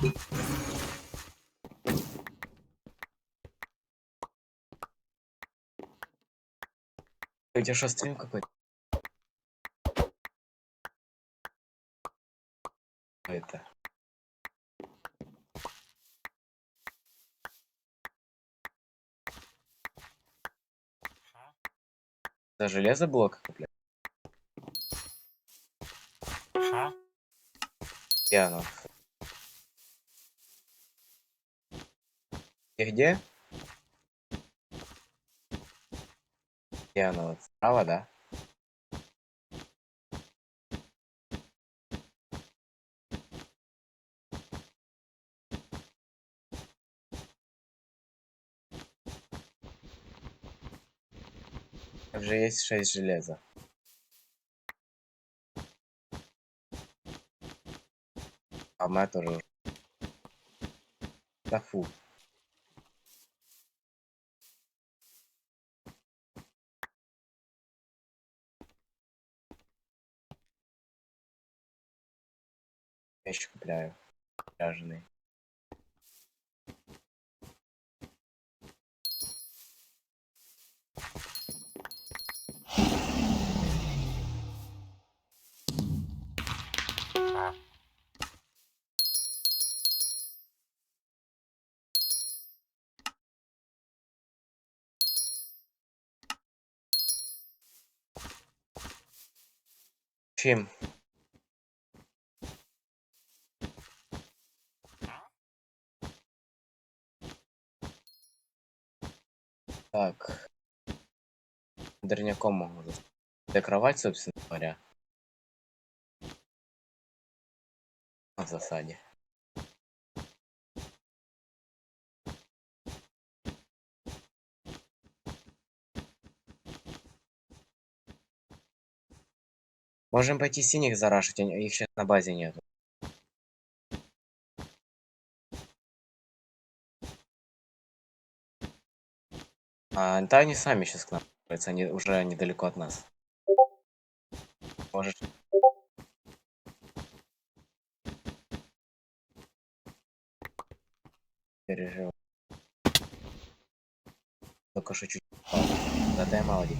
У тебя что, стрим какой-то? Это. За железоблок, блядь. Я оно. И где? Где оно? Вот справа, да? Уже есть 6 железа. А у меня тоже. Да фу. Вещи купляю. Ряженые. Чем? Так. Дерняком могу. Это кровать, собственно говоря. На засаде. Можем пойти синих зарашить, их сейчас на базе нету. Да они сами сейчас к нам. Они уже недалеко от нас. Можешь. Переживай. Только шучу. Да ты молодец.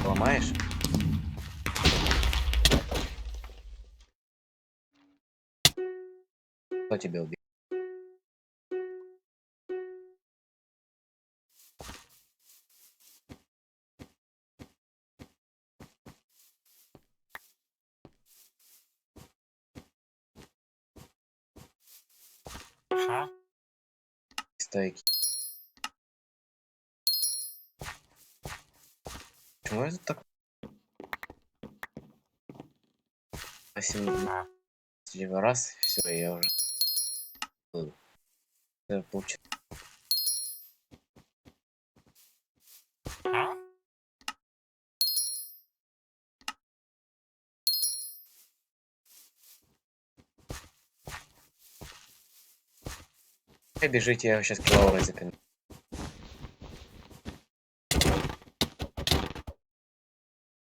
Ломаешь? Кто тебя убил? Стойки. Почему это так? Спасибо. Раз, все, я уже. Это получится. Бежите, я сейчас килоуры запину.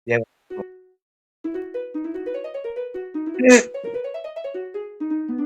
Я...